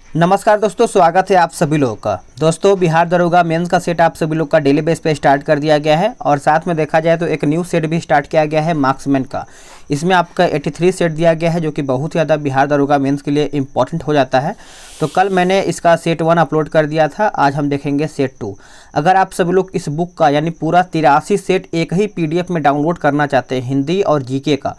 नमस्कार दोस्तों, स्वागत है आप सभी लोगों का। दोस्तों, बिहार दरोगा मेंस का सेट आप सभी लोग का डेली बेस पे स्टार्ट कर दिया गया है और साथ में देखा जाए तो एक न्यू सेट भी स्टार्ट किया गया है मार्क्समैन का। इसमें आपका 83 सेट दिया गया है जो कि बहुत ही ज़्यादा बिहार दरोगा मेंस के लिए इंपॉर्टेंट हो जाता है। तो कल मैंने इसका सेट 1 अपलोड कर दिया था, आज हम देखेंगे सेट 2। अगर आप सभी लोग इस बुक का यानी पूरा 83 सेट एक ही PDF में डाउनलोड करना चाहते हैं, हिंदी और GK का,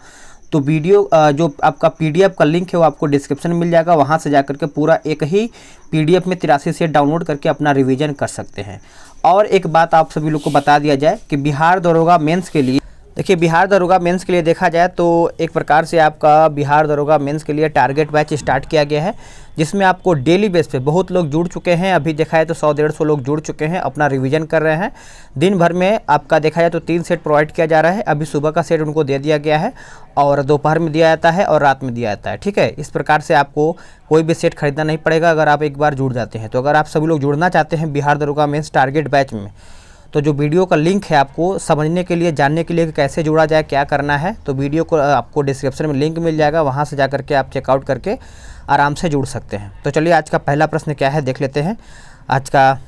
तो वीडियो जो आपका PDF का लिंक है वो आपको डिस्क्रिप्शन में मिल जाएगा। वहाँ से जाकर के पूरा एक ही PDF में 83 सेट डाउनलोड करके अपना रिवीजन कर सकते हैं। और एक बात आप सभी लोग को बता दिया जाए कि बिहार दरोगा मेंस के लिए, देखिए बिहार दरोगा मेंस के लिए देखा जाए तो एक प्रकार से आपका बिहार दरोगा मेंस के लिए टारगेट बैच स्टार्ट किया गया है, जिसमें आपको डेली बेस पे बहुत लोग जुड़ चुके हैं। अभी देखा जाए तो 100-150 लोग जुड़ चुके हैं, अपना रिवीजन कर रहे हैं। दिन भर में आपका देखा जाए तो 3 सेट प्रोवाइड किया जा रहा है। अभी सुबह का सेट उनको दे दिया गया है और दोपहर में दिया जाता है और रात में दिया जाता है। ठीक है, इस प्रकार से आपको कोई भी सेट खरीदना नहीं पड़ेगा अगर आप एक बार जुड़ जाते हैं। तो अगर आप सभी लोग जुड़ना चाहते हैं बिहार दरोगा मेंस टारगेट बैच में, तो जो वीडियो का लिंक है आपको समझने के लिए, जानने के लिए कि कैसे जुड़ा जाए, क्या करना है, तो वीडियो को आपको डिस्क्रिप्शन में लिंक मिल जाएगा। वहाँ से जाकर के आप चेकआउट करके आराम से जुड़ सकते हैं। तो चलिए आज का पहला प्रश्न क्या है देख लेते हैं। आज का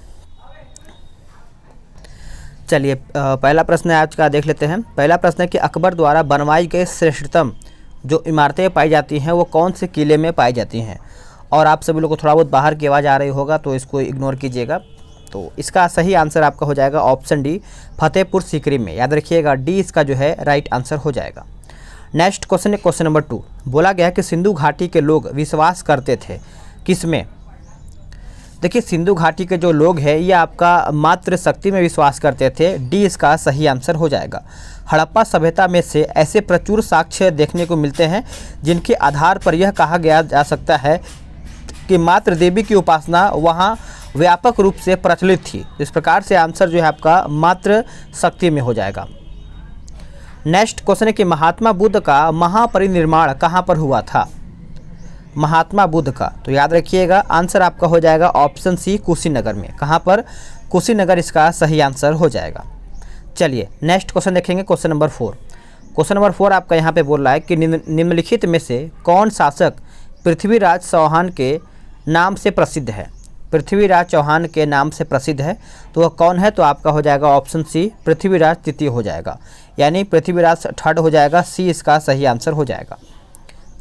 चलिए पहला प्रश्न आज का देख लेते हैं। पहला प्रश्न है कि अकबर द्वारा बनवाई गई श्रेष्ठतम जो इमारतें पाई जाती हैं वो कौन से किले में पाई जाती हैं। और आप सभी लोग को थोड़ा बहुत बाहर की आवाज़ आ रही होगा तो इसको इग्नोर कीजिएगा। तो इसका सही आंसर आपका हो जाएगा ऑप्शन डी, फतेहपुर सीकरी में। याद रखिएगा, डी इसका जो है राइट आंसर हो जाएगा। नेक्स्ट क्वेश्चन है क्वेश्चन नंबर 2। बोला गया कि सिंधु घाटी के लोग विश्वास करते थे किसमें। देखिए सिंधु घाटी के जो लोग हैं ये आपका मातृ शक्ति में विश्वास करते थे। डी इसका सही आंसर हो जाएगा। हड़प्पा सभ्यता में से ऐसे प्रचुर साक्ष्य देखने को मिलते हैं जिनके आधार पर यह कहा गया जा सकता है कि मातृ देवी की उपासना वहाँ व्यापक रूप से प्रचलित थी। इस प्रकार से आंसर जो है आपका मातृ शक्ति में हो जाएगा। नेक्स्ट क्वेश्चन है कि महात्मा बुद्ध का महापरिनिर्वाण कहाँ पर हुआ था। महात्मा बुद्ध का, तो याद रखिएगा आंसर आपका हो जाएगा ऑप्शन सी, कुशीनगर में। कहाँ पर? कुशीनगर इसका सही आंसर हो जाएगा। चलिए नेक्स्ट क्वेश्चन देखेंगे, क्वेश्चन नंबर 4। क्वेश्चन नंबर 4 आपका यहाँ पे बोल रहा है कि निम्नलिखित में से कौन शासक पृथ्वीराज चौहान के नाम से प्रसिद्ध है। पृथ्वीराज चौहान के नाम से प्रसिद्ध है तो वह कौन है? तो आपका हो जाएगा ऑप्शन सी, पृथ्वीराज तृतीय हो जाएगा, यानी पृथ्वीराज थर्ड हो जाएगा। सी इसका सही आंसर हो जाएगा।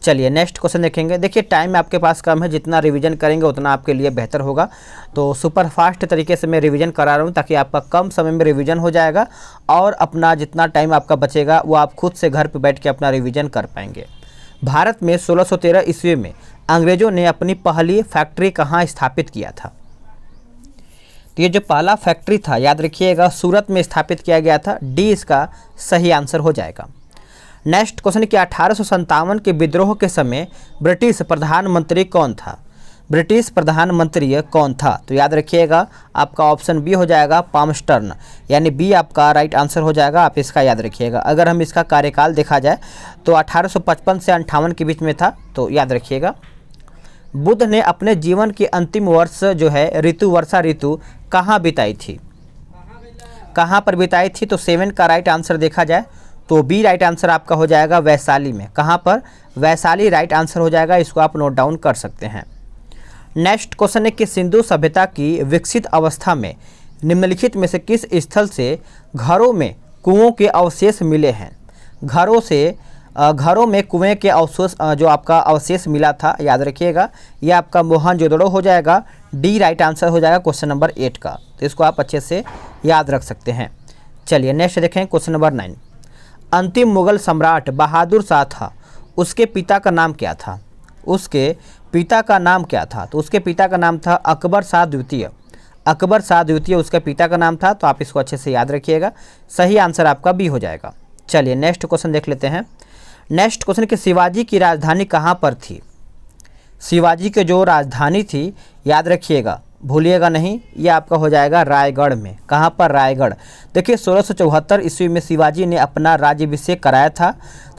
चलिए नेक्स्ट क्वेश्चन देखेंगे। देखिए टाइम आपके पास कम है, जितना रिवीजन करेंगे उतना आपके लिए बेहतर होगा। तो सुपर फास्ट तरीके से मैं रिवीजन करा रहा हूँ ताकि आपका कम समय में रिवीजन हो जाएगा और अपना जितना टाइम आपका बचेगा वो आप खुद से घर पर बैठ के अपना रिवीजन कर पाएंगे। भारत में 1613 ईस्वी में अंग्रेज़ों ने अपनी पहली फैक्ट्री कहाँ स्थापित किया था। तो ये जो पहला फैक्ट्री था याद रखिएगा सूरत में स्थापित किया गया था। डी इसका सही आंसर हो जाएगा। नेक्स्ट क्वेश्चन कि 1857 के विद्रोह के समय ब्रिटिश प्रधानमंत्री कौन था। ब्रिटिश प्रधानमंत्री कौन था? तो याद रखिएगा आपका ऑप्शन बी हो जाएगा, पामस्टर्न, यानी बी आपका राइट आंसर हो जाएगा। आप इसका याद रखिएगा। अगर हम इसका कार्यकाल देखा जाए तो 1855 से 58 के बीच में था, तो याद रखिएगा। बुद्ध ने अपने जीवन के अंतिम वर्ष जो है ऋतु वर्षा ऋतु कहाँ बिताई थी। कहाँ पर बिताई थी? तो 7 का राइट आंसर देखा जाए तो बी राइट आंसर आपका हो जाएगा वैशाली में। कहाँ पर? वैशाली राइट आंसर हो जाएगा। इसको आप नोट डाउन कर सकते हैं। नेक्स्ट क्वेश्चन है कि सिंधु सभ्यता की विकसित अवस्था में निम्नलिखित में से किस स्थल से घरों में कुओं के अवशेष मिले हैं। घरों में कुएं के अवशेष जो आपका अवशेष मिला था याद रखिएगा यह आपका मोहनजोदड़ो हो जाएगा। डी राइट आंसर हो जाएगा क्वेश्चन नंबर 8 का। तो इसको आप अच्छे से याद रख सकते हैं। चलिए नेक्स्ट देखें क्वेश्चन नंबर 9। अंतिम मुगल सम्राट बहादुर शाह था, उसके पिता का नाम क्या था। उसके पिता का नाम क्या था? तो उसके पिता का नाम था अकबर शाह द्वितीय। अकबर शाह द्वितीय उसके पिता का नाम था। तो आप इसको अच्छे से याद रखिएगा। सही आंसर आपका बी हो जाएगा। चलिए नेक्स्ट क्वेश्चन देख लेते हैं। नेक्स्ट क्वेश्चन कि शिवाजी की राजधानी कहाँ पर थी। शिवाजी की जो राजधानी थी याद रखिएगा, भूलिएगा नहीं, ये आपका हो जाएगा रायगढ़ में। कहाँ पर? रायगढ़। देखिए 1674 ईस्वी में शिवाजी ने अपना राज्याभिषेक कराया था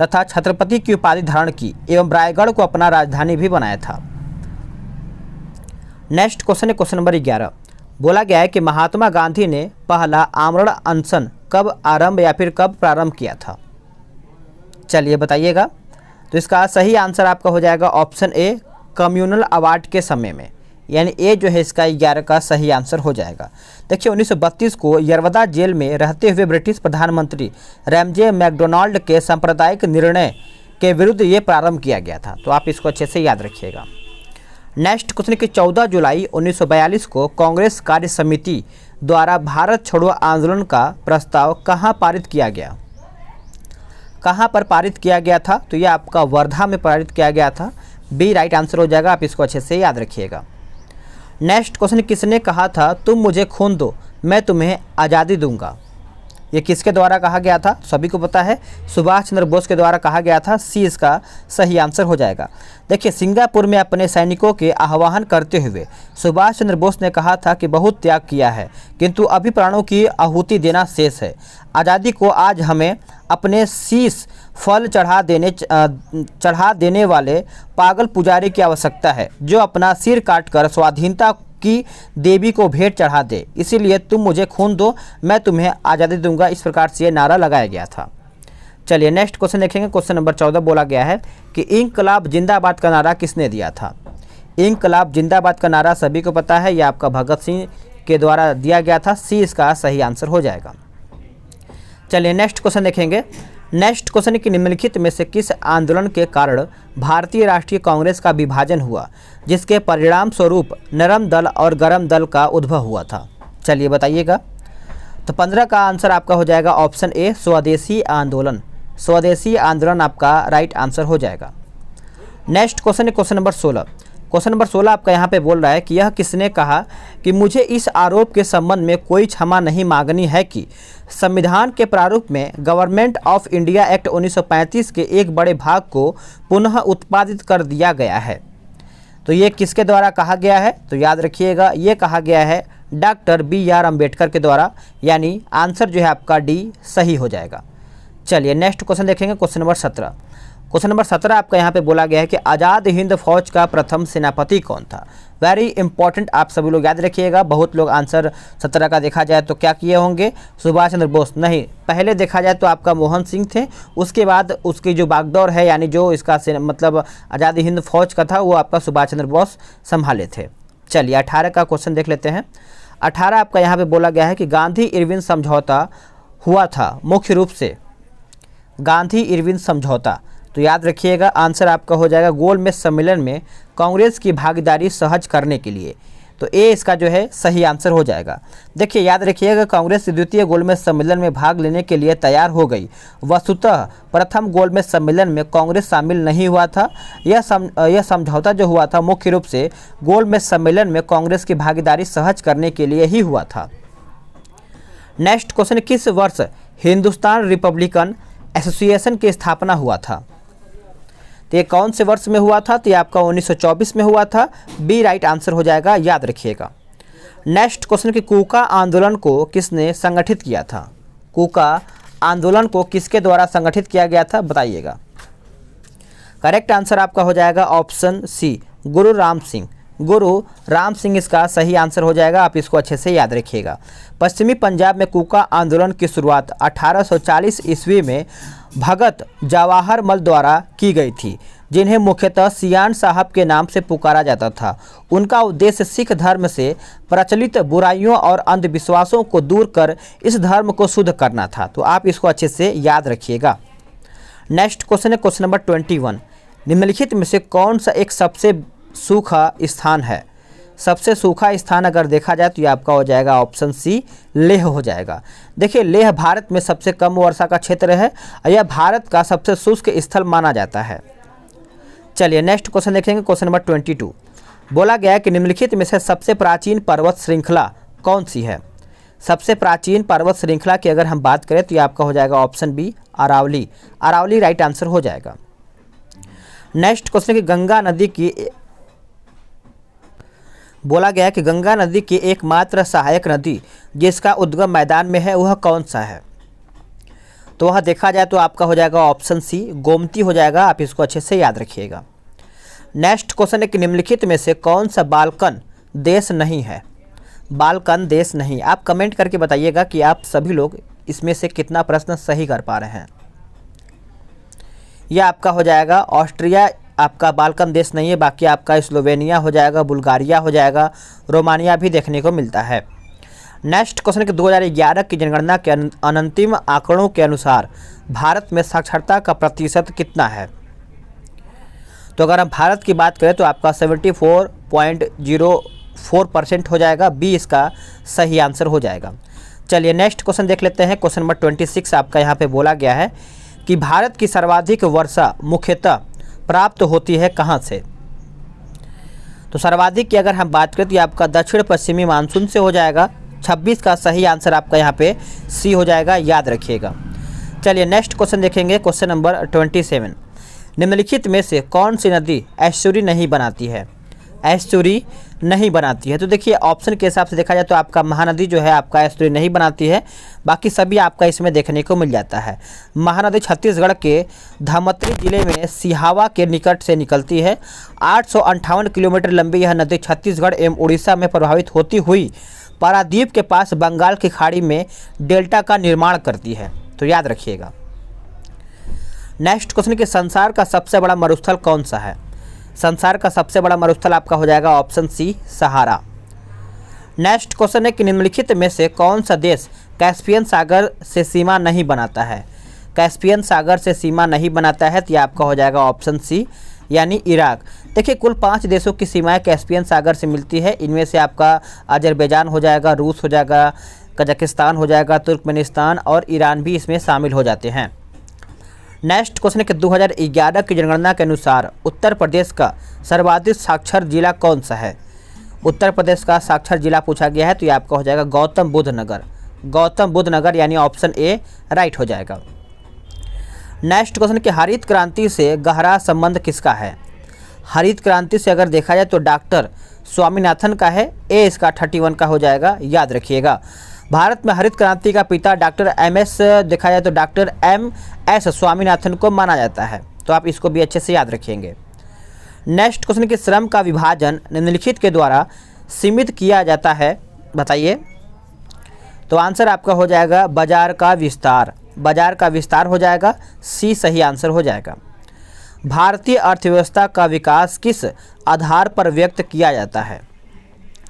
तथा छत्रपति की उपाधि धारण की एवं रायगढ़ को अपना राजधानी भी बनाया था। नेक्स्ट क्वेश्चन है क्वेश्चन नंबर 11। बोला गया है कि महात्मा गांधी ने पहला आमरण अनशन कब आरंभ या फिर कब प्रारंभ किया था। चलिए बताइएगा। तो इसका सही आंसर आपका हो जाएगा ऑप्शन ए, कम्युनल अवार्ड के समय में, यानी ए जो है इसका 11 का सही आंसर हो जाएगा। देखिए 1932 को यरवदा जेल में रहते हुए ब्रिटिश प्रधानमंत्री रैमजे मैकडोनाल्ड के सांप्रदायिक निर्णय के विरुद्ध ये प्रारंभ किया गया था। तो आप इसको अच्छे से याद रखिएगा। नेक्स्ट क्वेश्चन कि 14 जुलाई 1942 को कांग्रेस कार्य समिति द्वारा भारत छोड़ो आंदोलन का प्रस्ताव कहाँ पारित किया गया? कहाँ पर पारित किया गया था? तो ये आपका वर्धा में पारित किया गया था। बी राइट आंसर हो जाएगा। आप इसको अच्छे से याद रखिएगा। नेक्स्ट क्वेश्चन किसने कहा था तुम मुझे खून दो मैं तुम्हें आज़ादी दूंगा? ये किसके द्वारा कहा गया था? सभी को पता है, सुभाष चंद्र बोस के द्वारा कहा गया था। सी इसका सही आंसर हो जाएगा। देखिए सिंगापुर में अपने सैनिकों के आह्वान करते हुए सुभाष चंद्र बोस ने कहा था कि बहुत त्याग किया है किंतु अभी प्राणों की आहुति देना शेष है। आज़ादी को आज हमें अपने शीश फल चढ़ा देने वाले पागल पुजारी की आवश्यकता है जो अपना सिर काटकर स्वाधीनता की देवी को भेंट चढ़ा दे। इसीलिए तुम मुझे खून दो मैं तुम्हें आज़ादी दूंगा। इस प्रकार से ये नारा लगाया गया था। चलिए नेक्स्ट क्वेश्चन देखेंगे। क्वेश्चन नंबर 14 बोला गया है कि इंकलाब जिंदाबाद का नारा किसने दिया था? इंकलाब जिंदाबाद का नारा सभी को पता है, यह आपका भगत सिंह के द्वारा दिया गया था। सी इसका सही आंसर हो जाएगा। चलिए नेक्स्ट क्वेश्चन देखेंगे। नेक्स्ट क्वेश्चन कि निम्नलिखित में से किस आंदोलन के कारण भारतीय राष्ट्रीय कांग्रेस का विभाजन हुआ जिसके परिणाम स्वरूप नरम दल और गरम दल का उद्भव हुआ था? चलिए बताइएगा। तो 15 का आंसर आपका हो जाएगा ऑप्शन ए स्वदेशी आंदोलन। स्वदेशी आंदोलन आपका राइट आंसर हो जाएगा। नेक्स्ट क्वेश्चन है क्वेश्चन नंबर 16। क्वेश्चन नंबर 16 आपका यहाँ पे बोल रहा है कि यह किसने कहा कि मुझे इस आरोप के संबंध में कोई क्षमा नहीं मांगनी है कि संविधान के प्रारूप में गवर्नमेंट ऑफ इंडिया एक्ट 1935 के एक बड़े भाग को पुनः उत्पादित कर दिया गया है। तो ये किसके द्वारा कहा गया है? तो याद रखिएगा ये कहा गया है डॉक्टर बी.आर. अम्बेडकर के द्वारा, यानी आंसर जो है आपका डी सही हो जाएगा। चलिए नेक्स्ट क्वेश्चन देखेंगे। Question number 17। क्वेश्चन नंबर 17 आपका यहाँ पे बोला गया है कि आज़ाद हिंद फौज का प्रथम सेनापति कौन था? वेरी इंपॉर्टेंट, आप सभी लोग याद रखिएगा। बहुत लोग आंसर 17 का देखा जाए तो क्या किए होंगे? सुभाष चंद्र बोस नहीं, पहले देखा जाए तो आपका मोहन सिंह थे। उसके बाद उसकी जो बागडोर है यानी जो इसका मतलब आज़ाद हिंद फौज का था वो आपका सुभाष चंद्र बोस संभाले थे। चलिए 18 का क्वेश्चन देख लेते हैं। 18 आपका यहाँ पे बोला गया है कि गांधी इरविन समझौता हुआ था मुख्य रूप से। गांधी इरविन समझौता, तो याद रखिएगा आंसर आपका हो जाएगा गोलमेज सम्मेलन में कांग्रेस की भागीदारी सहज करने के लिए। तो ए इसका जो है सही आंसर हो जाएगा। देखिए याद रखिएगा कांग्रेस द्वितीय गोलमेज सम्मेलन में भाग लेने के लिए तैयार हो गई। वस्तुतः प्रथम गोलमेज सम्मेलन में कांग्रेस शामिल नहीं हुआ था। यह समझौता जो हुआ था मुख्य रूप से गोलमेज सम्मेलन में कांग्रेस की भागीदारी सहज करने के लिए ही हुआ था। नेक्स्ट क्वेश्चन, किस वर्ष हिंदुस्तान रिपब्लिकन एसोसिएशन की स्थापना हुआ था? तो ये कौन से वर्ष में हुआ था? तो ये आपका 1924 में हुआ था। बी राइट आंसर हो जाएगा, याद रखिएगा। नेक्स्ट क्वेश्चन कि कूका आंदोलन को किसने संगठित किया था? कूका आंदोलन को किसके द्वारा संगठित किया गया था बताइएगा। करेक्ट आंसर आपका हो जाएगा ऑप्शन सी गुरु राम सिंह। गुरु राम सिंह इसका सही आंसर हो जाएगा। आप इसको अच्छे से याद रखिएगा। पश्चिमी पंजाब में कूका आंदोलन की शुरुआत 1840 ईस्वी में भगत जवाहर मल द्वारा की गई थी, जिन्हें मुख्यतः सियान साहब के नाम से पुकारा जाता था। उनका उद्देश्य सिख धर्म से प्रचलित बुराइयों और अंधविश्वासों को दूर कर इस धर्म को शुद्ध करना था। तो आप इसको अच्छे से याद रखिएगा। नेक्स्ट क्वेश्चन है क्वेश्चन नंबर 21। निम्नलिखित में से कौन सा एक सबसे सूखा स्थान है? सबसे सूखा स्थान अगर देखा जाए तो ये आपका हो जाएगा ऑप्शन सी लेह हो जाएगा। देखिए लेह भारत में सबसे कम वर्षा का क्षेत्र है और यह भारत का सबसे शुष्क स्थल माना जाता है। चलिए नेक्स्ट क्वेश्चन देखेंगे। क्वेश्चन नंबर 22 बोला गया है कि निम्नलिखित में से सबसे प्राचीन पर्वत श्रृंखला कौन सी है? सबसे प्राचीन पर्वत श्रृंखला की अगर हम बात करें तो ये आपका हो जाएगा option B Aravalli. Aravalli right answer हो जाएगा। नेक्स्ट क्वेश्चन की गंगा नदी की बोला गया है कि गंगा नदी की एकमात्र सहायक नदी जिसका उद्गम मैदान में है वह कौन सा है? तो वह देखा जाए तो आपका हो जाएगा ऑप्शन सी गोमती हो जाएगा। आप इसको अच्छे से याद रखिएगा। नेक्स्ट क्वेश्चन है कि निम्नलिखित में से कौन सा बाल्कन देश नहीं है? बाल्कन देश नहीं। आप कमेंट करके बताइएगा कि आप सभी लोग इसमें से कितना प्रश्न सही कर पा रहे हैं। यह आपका हो जाएगा ऑस्ट्रिया आपका बाल्कन देश नहीं है, बाकी आपका स्लोवेनिया हो जाएगा, बुल्गारिया हो जाएगा, रोमानिया भी देखने को मिलता है। नेक्स्ट क्वेश्चन कि 2011 की जनगणना के अंतिम आंकड़ों के अनुसार भारत में साक्षरता का प्रतिशत कितना है? तो अगर हम भारत की बात करें तो आपका 74.04% हो जाएगा। बी इसका सही आंसर हो जाएगा। चलिए नेक्स्ट क्वेश्चन देख लेते हैं। क्वेश्चन नंबर 26 आपका यहाँ पे बोला गया है कि भारत की सर्वाधिक वर्षा मुख्यतः प्राप्त होती है कहाँ से? तो सर्वाधिक की अगर हम बात करें तो ये आपका दक्षिण पश्चिमी मानसून से हो जाएगा। 26 का सही आंसर आपका यहाँ पे सी हो जाएगा, याद रखिएगा। चलिए नेक्स्ट क्वेश्चन देखेंगे। क्वेश्चन नंबर 27, निम्नलिखित में से कौन सी नदी एस्चुरी नहीं बनाती है? एस्चुरी नहीं बनाती है तो देखिए ऑप्शन के हिसाब से देखा जाए तो आपका महानदी जो है आपका एस्चुरी नहीं बनाती है, बाकी सभी आपका इसमें देखने को मिल जाता है। महानदी छत्तीसगढ़ के धमतरी जिले में सिहावा के निकट से निकलती है। 858 किलोमीटर लंबी यह नदी छत्तीसगढ़ एवं उड़ीसा में प्रभावित होती हुई पारादीप के पास बंगाल की खाड़ी में डेल्टा का निर्माण करती है, तो याद रखिएगा। नेक्स्ट क्वेश्चन कि संसार का सबसे बड़ा मरुस्थल कौन सा है? संसार का सबसे बड़ा मरुस्थल आपका हो जाएगा ऑप्शन सी, सहारा। नेक्स्ट क्वेश्चन है कि निम्नलिखित में से कौन सा देश कैस्पियन सागर से सीमा नहीं बनाता है? कैस्पियन सागर से सीमा नहीं बनाता है तो ये आपका हो जाएगा ऑप्शन सी, यानी इराक। देखिए कुल 5 देशों की सीमाएं कैस्पियन सागर से मिलती है। इनमें से आपका अजरबैजान हो जाएगा, रूस हो जाएगा, कजाकिस्तान हो जाएगा, तुर्कमेनिस्तान और ईरान भी इसमें शामिल हो जाते हैं। नेक्स्ट क्वेश्चन है कि 2011 की जनगणना के अनुसार उत्तर प्रदेश का सर्वाधिक साक्षर जिला कौन सा है? उत्तर प्रदेश का साक्षर जिला पूछा गया है तो ये आपका हो जाएगा गौतम बुद्ध नगर। गौतम बुद्ध नगर यानी ऑप्शन ए राइट हो जाएगा। नेक्स्ट क्वेश्चन कि हरित क्रांति से गहरा संबंध किसका है? हरित क्रांति से अगर देखा जाए तो डॉक्टर स्वामीनाथन का है। ए इसका 31 का हो जाएगा, याद रखिएगा। भारत में हरित क्रांति का पिता डॉक्टर एमएस देखा जाए तो डॉक्टर एमएस स्वामीनाथन को माना जाता है, तो आप इसको भी अच्छे से याद रखेंगे। नेक्स्ट क्वेश्चन कि श्रम का विभाजन निम्नलिखित के द्वारा सीमित किया जाता है, बताइए। तो आंसर आपका हो जाएगा बाजार का विस्तार। बाजार का विस्तार हो जाएगा, सी सही आंसर हो जाएगा। भारतीय अर्थव्यवस्था का विकास किस आधार पर व्यक्त किया जाता है?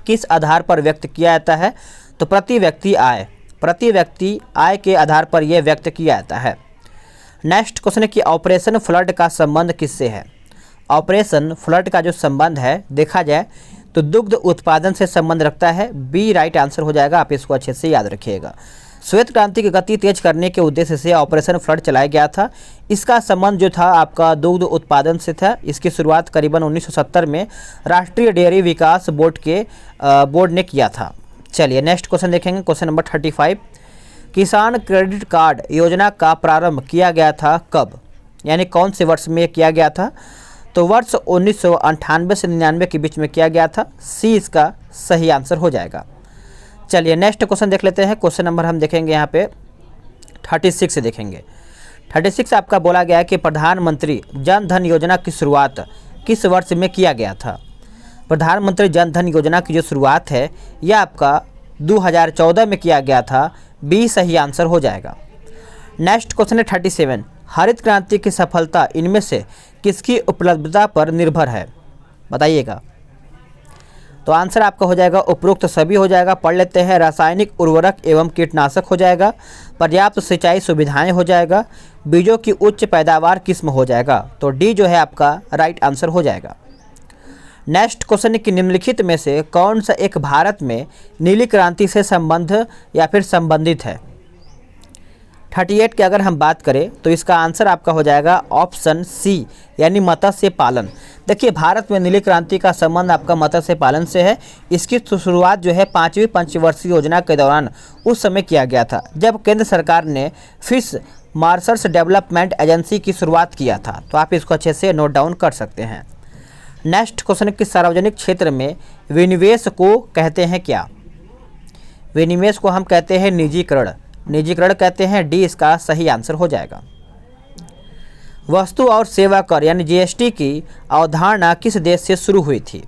किस आधार पर व्यक्त किया जाता है? तो प्रति व्यक्ति आय। प्रति व्यक्ति आय के आधार पर यह व्यक्त किया जाता है। नेक्स्ट क्वेश्चन है कि ऑपरेशन फ्लड का संबंध किससे है? ऑपरेशन फ्लड का जो संबंध है देखा जाए तो दुग्ध उत्पादन से संबंध रखता है। बी राइट आंसर हो जाएगा, आप इसको अच्छे से याद रखिएगा। श्वेत क्रांति की गति तेज करने के उद्देश्य से ऑपरेशन फ्लड चलाया गया था। इसका संबंध जो था आपका दुग्ध उत्पादन से था। इसकी शुरुआत करीबन 1970 में राष्ट्रीय डेयरी विकास बोर्ड ने किया था। चलिए नेक्स्ट क्वेश्चन देखेंगे। क्वेश्चन नंबर 35, किसान क्रेडिट कार्ड योजना का प्रारंभ किया गया था कब? यानी कौन से वर्ष में किया गया था? तो वर्ष 1998 से 99 के बीच में किया गया था। सी इसका सही आंसर हो जाएगा। चलिए नेक्स्ट क्वेश्चन देख लेते हैं। क्वेश्चन नंबर हम देखेंगे यहाँ पे 36 से देखेंगे। 36 आपका बोला गया है कि प्रधानमंत्री जन धन योजना की शुरुआत किस वर्ष में किया गया था? प्रधानमंत्री जन धन योजना की जो शुरुआत है यह आपका 2014 में किया गया था। बी सही आंसर हो जाएगा। नेक्स्ट क्वेश्चन है 37, हरित क्रांति की सफलता इनमें से किसकी उपलब्धता पर निर्भर है? बताइएगा। तो आंसर आपका हो जाएगा उपरोक्त सभी हो जाएगा। पढ़ लेते हैं। रासायनिक उर्वरक एवं कीटनाशक हो जाएगा, पर्याप्त सिंचाई सुविधाएं हो जाएगा, बीजों की उच्च पैदावार किस्म हो जाएगा। तो डी जो है आपका राइट आंसर हो जाएगा। नेक्स्ट क्वेश्चन है कि निम्नलिखित में से कौन सा एक भारत में नीली क्रांति से संबंध या फिर संबंधित है? 38 की अगर हम बात करें तो इसका आंसर आपका हो जाएगा ऑप्शन सी, यानी मत्स्य पालन। देखिए भारत में नीली क्रांति का संबंध आपका मत्स्य पालन से है। इसकी शुरुआत जो है 5वीं पंचवर्षीय योजना के दौरान उस समय किया गया था जब केंद्र सरकार ने फिश मार्शल्स डेवलपमेंट एजेंसी की शुरुआत किया था। तो आप इसको अच्छे से नोट डाउन कर सकते हैं। नेक्स्ट क्वेश्चन है कि सार्वजनिक क्षेत्र में विनिवेश को कहते हैं क्या? विनिवेश को हम कहते हैं निजीकरण। निजीकरण कहते हैं। डी इसका सही आंसर हो जाएगा। वस्तु और सेवा कर यानी जीएसटी की अवधारणा किस देश से शुरू हुई थी?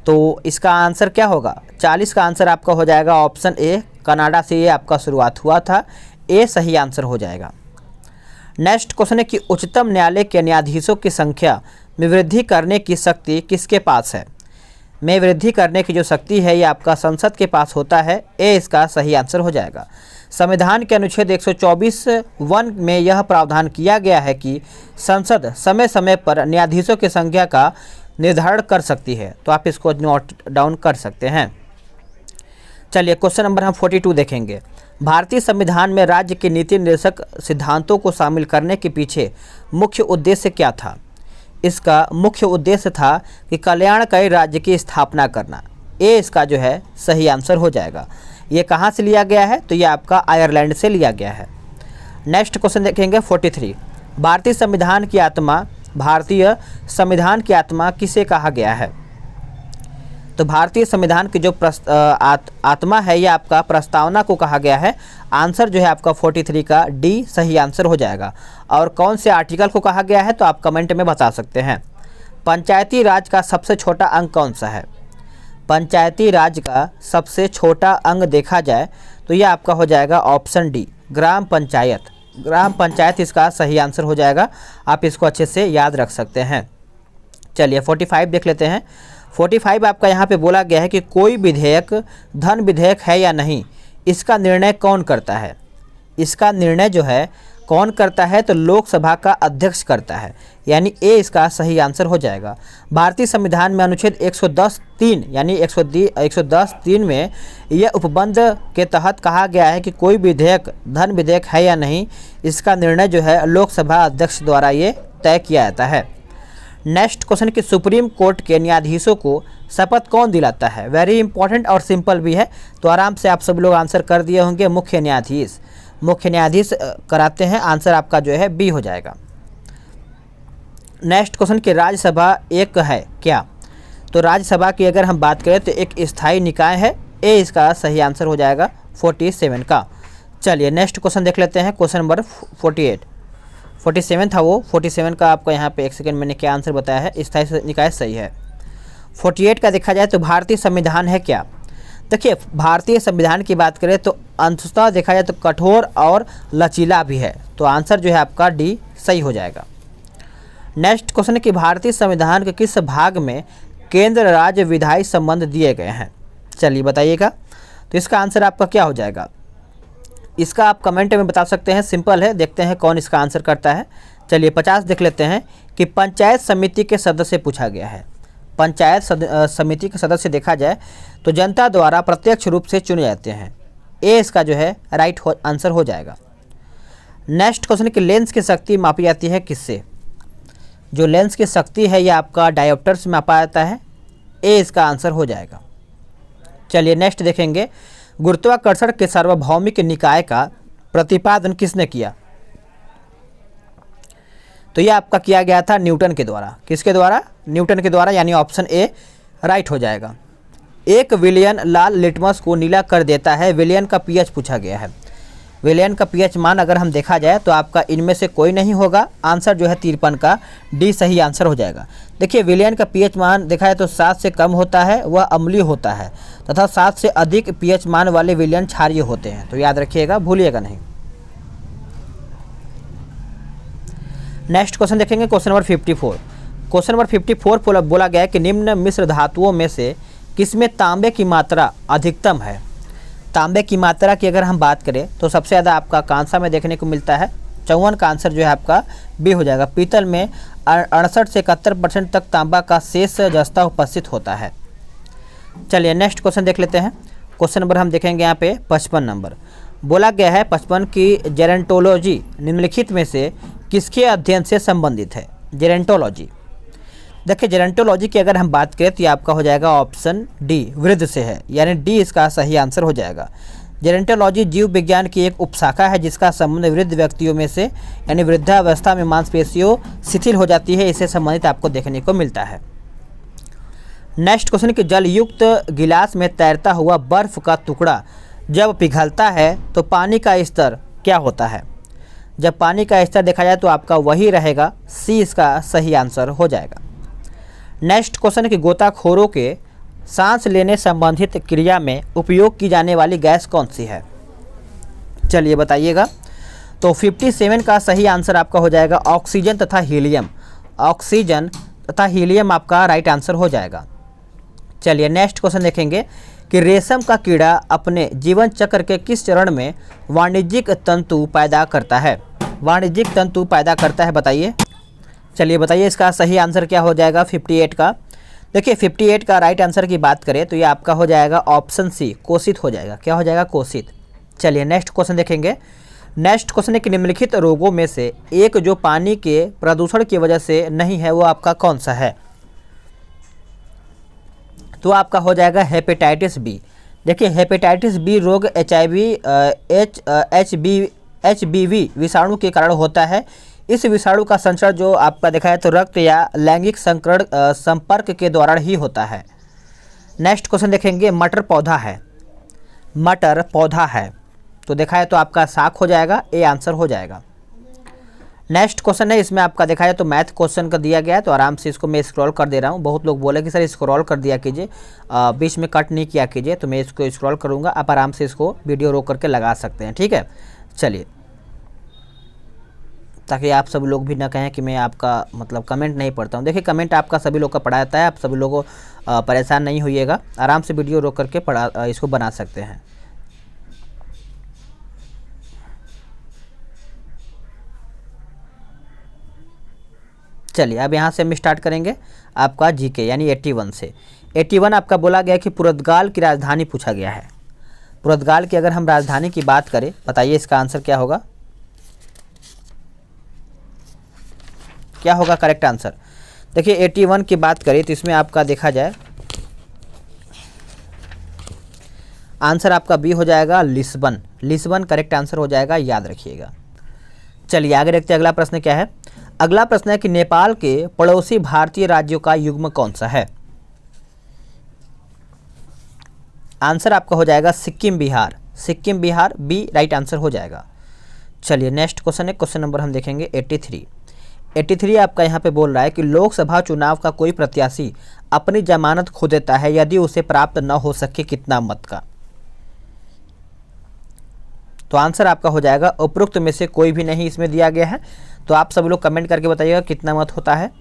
तो इसका आंसर क्या होगा? 40 का आंसर आपका हो जाएगा ऑप्शन ए, कनाडा से ये आपका शुरुआत हुआ था। ए सही आंसर हो जाएगा। नेक्स्ट क्वेश्चन है कि उच्चतम न्यायालय के न्यायाधीशों की संख्या में वृद्धि करने की शक्ति किसके पास है? में वृद्धि करने की जो शक्ति है ये आपका संसद के पास होता है। ए इसका सही आंसर हो जाएगा। संविधान के अनुच्छेद 124(1) में यह प्रावधान किया गया है कि संसद समय समय पर न्यायाधीशों की संख्या का निर्धारण कर सकती है। तो आप इसको नोट डाउन कर सकते हैं। चलिए क्वेश्चन नंबर हम 42 देखेंगे। भारतीय संविधान में राज्य के नीति निर्देशक सिद्धांतों को शामिल करने के पीछे मुख्य उद्देश्य क्या था? इसका मुख्य उद्देश्य था कि कल्याणकारी राज्य की स्थापना करना। ए इसका जो है सही आंसर हो जाएगा। ये कहाँ से लिया गया है? तो ये आपका आयरलैंड से लिया गया है। नेक्स्ट क्वेश्चन देखेंगे 43। भारतीय संविधान की आत्मा किसे कहा गया है? तो भारतीय संविधान की जो आत्मा है ये आपका प्रस्तावना को कहा गया है। आंसर जो है आपका 43 का डी सही आंसर हो जाएगा। और कौन से आर्टिकल को कहा गया है तो आप कमेंट में बता सकते हैं। पंचायती राज का सबसे छोटा अंग कौन सा है? पंचायती राज का सबसे छोटा अंग देखा जाए तो ये आपका हो जाएगा ऑप्शन डी ग्राम पंचायत। ग्राम पंचायत इसका सही आंसर हो जाएगा। आप इसको अच्छे से याद रख सकते हैं। चलिए 45 देख लेते हैं। 45 आपका यहाँ पे बोला गया है कि कोई विधेयक धन विधेयक है या नहीं, इसका निर्णय कौन करता है? इसका निर्णय जो है कौन करता है? तो लोकसभा का अध्यक्ष करता है, यानी ए इसका सही आंसर हो जाएगा। भारतीय संविधान में अनुच्छेद 110(3) यानी 110(3) में यह उपबंध के तहत कहा गया है कि कोई विधेयक धन विधेयक है या नहीं, इसका निर्णय जो है लोकसभा अध्यक्ष द्वारा ये तय किया जाता है। नेक्स्ट क्वेश्चन कि सुप्रीम कोर्ट के न्यायाधीशों को शपथ कौन दिलाता है? वेरी इंपॉर्टेंट और सिंपल भी है, तो आराम से आप सब लोग आंसर कर दिए होंगे। मुख्य न्यायाधीश कराते हैं। आंसर आपका जो है बी हो जाएगा। नेक्स्ट क्वेश्चन कि राज्यसभा एक है क्या? तो राज्यसभा की अगर हम बात करें तो एक स्थायी निकाय है। ए इसका सही आंसर हो जाएगा 47 का। चलिए नेक्स्ट क्वेश्चन देख लेते हैं। क्वेश्चन नंबर 47 था वो। 47 का आपको यहाँ पे एक सेकेंड मैंने क्या आंसर बताया है, स्थायी निकाय सही है। 48 का देखा जाए तो भारतीय संविधान है क्या? देखिए भारतीय संविधान की बात करें तो अंततः देखा जाए तो कठोर और लचीला भी है, तो आंसर जो है आपका डी सही हो जाएगा। नेक्स्ट क्वेश्चन कि भारतीय संविधान के किस भाग में केंद्र राज्य विधायी संबंध दिए गए हैं? चलिए बताइएगा। तो इसका आंसर आपका क्या हो जाएगा? इसका आप कमेंट में बता सकते हैं। सिंपल है, देखते हैं कौन इसका आंसर करता है। चलिए 50 देख लेते हैं कि पंचायत समिति के सदस्य पूछा गया है। पंचायत समिति के सदस्य देखा जाए तो जनता द्वारा प्रत्यक्ष रूप से चुने जाते हैं। ए इसका जो है राइट आंसर हो जाएगा। नेक्स्ट क्वेश्चन कि लेंस की शक्ति मापी जाती है किससे? जो लेंस की शक्ति है ये आपका डायोप्टर से मापा जाता है। ए इसका आंसर हो जाएगा। चलिए नेक्स्ट देखेंगे, गुरुत्वाकर्षण के सार्वभौमिक निकाय का प्रतिपादन किसने किया? तो यह आपका किया गया था न्यूटन के द्वारा। किसके द्वारा? न्यूटन के द्वारा, यानी ऑप्शन ए राइट हो जाएगा। एक विलयन लाल लिटमस को नीला कर देता है। विलयन का पीएच पूछा गया है। विलयन का पीएच मान अगर हम देखा जाए तो आपका इनमें से कोई नहीं होगा। आंसर जो है 53 का डी सही आंसर हो जाएगा। देखिए विलयन का पीएच मान देखा जाए तो 7 से कम होता है, वह अम्लीय होता है, तथा 7 से अधिक पीएच मान वाले विलयन क्षारीय होते हैं। तो याद रखिएगा, भूलिएगा नहीं। नेक्स्ट क्वेश्चन देखेंगे, क्वेश्चन नंबर 54। क्वेश्चन नंबर 54 बोला गया है कि निम्न मिश्र धातुओं में से किसमें तांबे की मात्रा अधिकतम है? तांबे की मात्रा की अगर हम बात करें तो सबसे ज़्यादा आपका कांसा में देखने को मिलता है। 54 का आंसर जो है आपका बी हो जाएगा। पीतल में 68 से 71% तक तांबा का शेष जस्ता उपस्थित होता है। चलिए नेक्स्ट क्वेश्चन देख लेते हैं। क्वेश्चन नंबर हम देखेंगे यहाँ पे 55 नंबर। बोला गया है 55 की जेरेंटोलॉजी निम्नलिखित में से किसके अध्ययन से संबंधित है? जेरेंटोलॉजी। देखिए जेरेंटोलॉजी की अगर हम बात करें तो ये आपका हो जाएगा ऑप्शन डी वृद्ध से है, यानी डी इसका सही आंसर हो जाएगा। जेरेंटोलॉजी जीव विज्ञान की एक उपशाखा है जिसका संबंध वृद्ध व्यक्तियों में से, यानी वृद्धावस्था में मांसपेशियों शिथिल हो जाती है, इससे संबंधित आपको देखने को मिलता है। नेक्स्ट क्वेश्चन कि जलयुक्त गिलास में तैरता हुआ बर्फ का टुकड़ा जब पिघलता है तो पानी का स्तर क्या होता है? जब पानी का स्तर देखा जाए तो आपका वही रहेगा, सी इसका सही आंसर हो जाएगा। नेक्स्ट क्वेश्चन कि गोताखोरों के सांस लेने संबंधित क्रिया में उपयोग की जाने वाली गैस कौन सी है? चलिए बताइएगा। तो 57 का सही आंसर आपका हो जाएगा ऑक्सीजन तथा हीलियम। ऑक्सीजन तथा हीलियम आपका राइट आंसर हो जाएगा। चलिए नेक्स्ट क्वेश्चन देखेंगे कि रेशम का कीड़ा अपने जीवन चक्र के किस चरण में वाणिज्यिक तंतु पैदा करता है? वाणिज्यिक तंतु पैदा करता है, बताइए। चलिए बताइए इसका सही आंसर क्या हो जाएगा 58 का। देखिए 58 का राइट आंसर की बात करें तो ये आपका हो जाएगा ऑप्शन सी, कोशित हो जाएगा। क्या हो जाएगा? कोशित। चलिए नेक्स्ट क्वेश्चन देखेंगे। नेक्स्ट क्वेश्चन है कि निम्नलिखित रोगों में से एक जो पानी के प्रदूषण की वजह से नहीं है वो आपका कौन सा है? तो आपका हो जाएगा हेपेटाइटिस बी। देखिए हेपेटाइटिस बी रोग एचबीवी विषाणु के कारण होता है। इस विषाणु का संचरण जो आपका देखा है तो रक्त या लैंगिक संपर्क के दौरान ही होता है। नेक्स्ट क्वेश्चन देखेंगे, मटर पौधा है, मटर पौधा है तो देखा है तो आपका साग हो जाएगा, ए आंसर हो जाएगा। नेक्स्ट क्वेश्चन है, इसमें आपका देखा है तो मैथ क्वेश्चन का दिया गया है, तो आराम से इसको मैं स्क्रॉल कर दे रहा हूँ। बहुत लोग बोले कि सर स्क्रॉल कर दिया कीजिए, बीच में कट नहीं किया कीजिए, तो मैं इसको स्क्रॉल करूँगा, आप आराम से इसको वीडियो रोक करके लगा सकते हैं, ठीक है। चलिए, ताकि आप सभी लोग भी ना कहें कि मैं आपका मतलब कमेंट नहीं पढ़ता हूँ। देखिए कमेंट आपका सभी लोग का पढ़ा जाता है, आप सभी लोगों परेशान नहीं होइएगा, आराम से वीडियो रोक करके इसको बना सकते हैं। चलिए अब यहाँ से हम स्टार्ट करेंगे आपका जीके यानी 81 से। 81 आपका बोला गया कि पुर्तगाल की राजधानी पूछा गया है। पुर्तगाल की अगर हम राजधानी की बात करें, बताइए इसका आंसर क्या होगा? क्या होगा करेक्ट आंसर? देखिए 81 की बात करें तो इसमें आपका देखा जाए आंसर आपका बी हो जाएगा लिस्बन। लिस्बन करेक्ट आंसर हो जाएगा, याद रखिएगा। चलिए आगे देखते हैं अगला प्रश्न क्या है। अगला प्रश्न है कि नेपाल के पड़ोसी भारतीय राज्यों का युग्म कौन सा है? आंसर आपका हो जाएगा Sikkim Bihar. Sikkim Bihar, B right answer हो जाएगा। चलिए नेक्स्ट क्वेश्चन है, क्वेश्चन नंबर हम देखेंगे 83। 83 आपका यहाँ पे बोल रहा है कि लोकसभा चुनाव का कोई प्रत्याशी अपनी जमानत खो देता है यदि उसे प्राप्त न हो सके कितना मत का? तो आंसर आपका हो जाएगा उपरोक्त में से कोई भी नहीं इसमें दिया गया है। तो आप सब लोग कमेंट करके बताइएगा कितना मत होता है।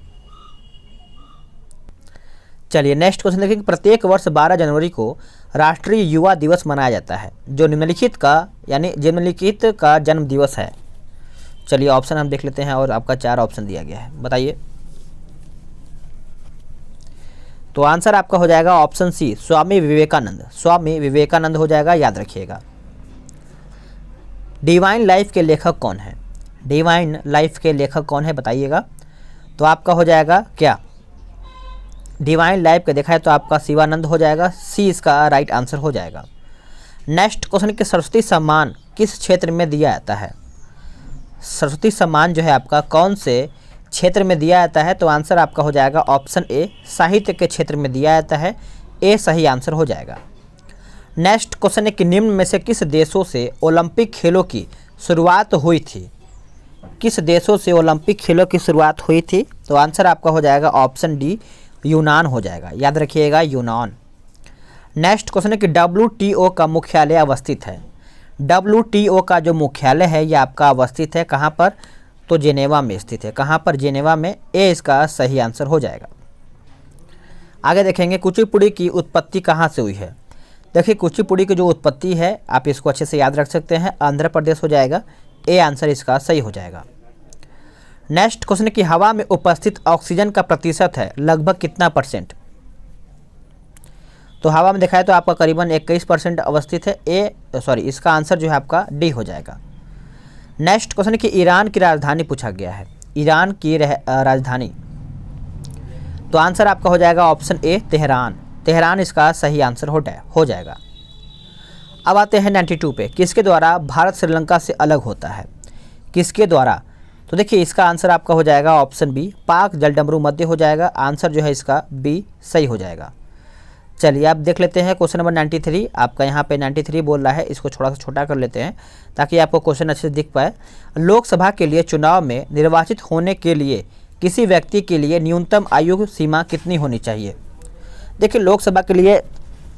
चलिए नेक्स्ट क्वेश्चन देखेंगे। प्रत्येक वर्ष 12 जनवरी को राष्ट्रीय युवा दिवस मनाया जाता है जो निम्नलिखित का जन्म दिवस है। चलिए ऑप्शन हम देख लेते हैं और आपका 4 ऑप्शन दिया गया है, बताइए। तो आंसर आपका हो जाएगा ऑप्शन सी, स्वामी विवेकानंद। स्वामी विवेकानंद हो जाएगा, याद रखिएगा। डिवाइन लाइफ के लेखक कौन है? डिवाइन लाइफ के लेखक कौन है बताइएगा। तो आपका हो जाएगा क्या डिवाइन लाइफ का देखा है तो आपका शिवानंद हो जाएगा, सी इसका राइट आंसर हो जाएगा। नेक्स्ट क्वेश्चन कि सरस्वती सम्मान किस क्षेत्र में दिया जाता है? सरस्वती सम्मान जो है आपका कौन से क्षेत्र में दिया जाता है? तो आंसर आपका हो जाएगा ऑप्शन ए, साहित्य के क्षेत्र में दिया जाता है, ए सही आंसर हो जाएगा। नेक्स्ट क्वेश्चन है कि निम्न में से किस देशों से ओलंपिक खेलों की शुरुआत हुई थी? किस देशों से ओलंपिक खेलों की शुरुआत हुई थी? तो आंसर आपका हो जाएगा ऑप्शन डी, यूनान हो जाएगा, याद रखिएगा यूनान। नेक्स्ट क्वेश्चन है कि WTO का मुख्यालय अवस्थित है। WTO का जो मुख्यालय है ये आपका अवस्थित है कहाँ पर? तो जेनेवा में स्थित है। कहाँ पर? जेनेवा में, ए इसका सही आंसर हो जाएगा। आगे देखेंगे कुचिपुड़ी की उत्पत्ति कहाँ से हुई है? देखिए कुचिपुड़ी की जो उत्पत्ति है आप इसको अच्छे से याद रख सकते हैं, आंध्र प्रदेश हो जाएगा, ए आंसर इसका सही हो जाएगा। नेक्स्ट क्वेश्चन कि हवा में उपस्थित ऑक्सीजन का प्रतिशत है लगभग कितना %? तो हवा में देखा है तो आपका करीबन 21% अवस्थित है, इसका आंसर जो है आपका डी हो जाएगा। नेक्स्ट क्वेश्चन कि ईरान की राजधानी पूछा गया है। ईरान की राजधानी, तो आंसर आपका हो जाएगा ऑप्शन ए, तेहरान। तेहरान इसका सही आंसर हो जाएगा। अब आते हैं 92 पे, किसके द्वारा भारत श्रीलंका से अलग होता है? किसके द्वारा? तो देखिए इसका आंसर आपका हो जाएगा ऑप्शन बी, पाक जलडमरू मध्य हो जाएगा, आंसर जो है इसका बी सही हो जाएगा। चलिए आप देख लेते हैं क्वेश्चन नंबर 93। आपका यहाँ पे 93 बोल रहा है, इसको थोड़ा सा छोटा कर लेते हैं ताकि आपको क्वेश्चन अच्छे से दिख पाए। लोकसभा के लिए चुनाव में निर्वाचित होने के लिए किसी व्यक्ति के लिए न्यूनतम आयु सीमा कितनी होनी चाहिए? देखिए लोकसभा के लिए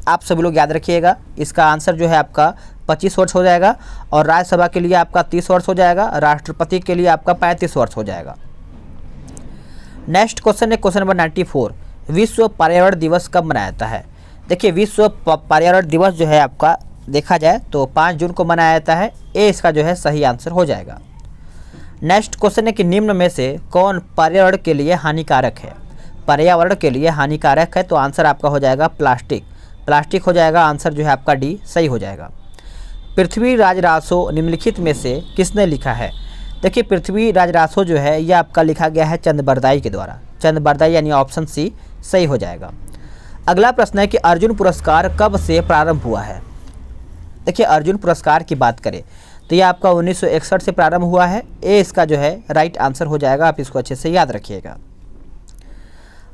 आप सभी लोग याद रखिएगा, इसका आंसर जो है आपका 25 वर्ष हो जाएगा, और राज्यसभा के लिए आपका 30 वर्ष हो जाएगा, राष्ट्रपति के लिए आपका 35 वर्ष हो जाएगा। नेक्स्ट क्वेश्चन है क्वेश्चन नंबर 94, विश्व पर्यावरण दिवस कब मनाया जाता है? देखिए विश्व पर्यावरण दिवस जो है आपका देखा जाए तो 5 जून को मनाया जाता है। ए इसका जो है सही आंसर हो जाएगा। नेक्स्ट क्वेश्चन है कि निम्न में से कौन पर्यावरण के लिए हानिकारक है? पर्यावरण के लिए हानिकारक है तो आंसर आपका हो जाएगा प्लास्टिक। प्लास्टिक हो जाएगा आंसर जो है आपका डी सही हो जाएगा। पृथ्वीराज रासो निम्नलिखित में से किसने लिखा है? देखिए पृथ्वीराज रासो जो है यह आपका लिखा गया है चंद बरदाई के द्वारा। चंद बरदाई यानी ऑप्शन सी सही हो जाएगा। अगला प्रश्न है कि अर्जुन पुरस्कार कब से प्रारंभ हुआ है? देखिए अर्जुन पुरस्कार की बात करें तो यह आपका 1961 से प्रारंभ हुआ है। ए इसका जो है राइट आंसर हो जाएगा, आप इसको अच्छे से याद रखिएगा।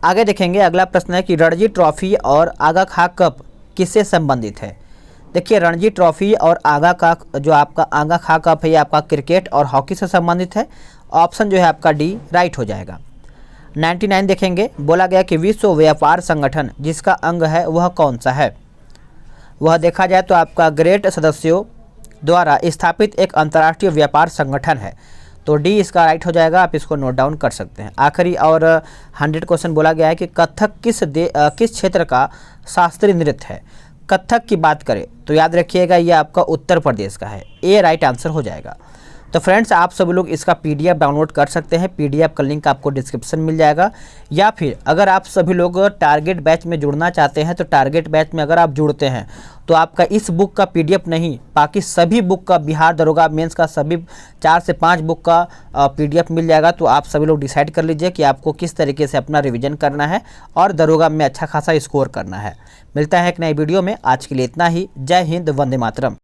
आगे देखेंगे अगला प्रश्न है कि रणजी ट्रॉफी और आगा खा कप किससे संबंधित है? देखिए रणजी ट्रॉफी और आगा का जो आपका आगा खा कप है ये आपका क्रिकेट और हॉकी से संबंधित है। ऑप्शन जो है आपका डी राइट हो जाएगा। 99 देखेंगे, बोला गया कि विश्व व्यापार संगठन जिसका अंग है वह कौन सा है? वह देखा जाए तो आपका ग्रेट सदस्यों द्वारा स्थापित एक अंतर्राष्ट्रीय व्यापार संगठन है। तो डी इसका राइट हो जाएगा, आप इसको नोट डाउन कर सकते हैं। आखिरी और 100 क्वेश्चन बोला गया है कि कथक किस क्षेत्र का शास्त्रीय नृत्य है? कथक की बात करें तो याद रखिएगा ये आपका उत्तर प्रदेश का है। ए राइट आंसर हो जाएगा। तो फ्रेंड्स आप सभी लोग इसका पीडीएफ डाउनलोड कर सकते हैं। पीडीएफ का लिंक आपको डिस्क्रिप्शन मिल जाएगा, या फिर अगर आप सभी लोग टारगेट बैच में जुड़ना चाहते हैं तो टारगेट बैच में अगर आप जुड़ते हैं तो आपका इस बुक का पीडीएफ नहीं बाकी सभी बुक का, बिहार दरोगा मेंस का सभी 4 से 5 बुक का पीडीएफ मिल जाएगा। तो आप सभी लोग डिसाइड कर लीजिए कि आपको किस तरीके से अपना रिविजन करना है और दरोगा में अच्छा खासा स्कोर करना है। मिलता है एक नई वीडियो में, आज के लिए इतना ही। जय हिंद, वंदे मातरम।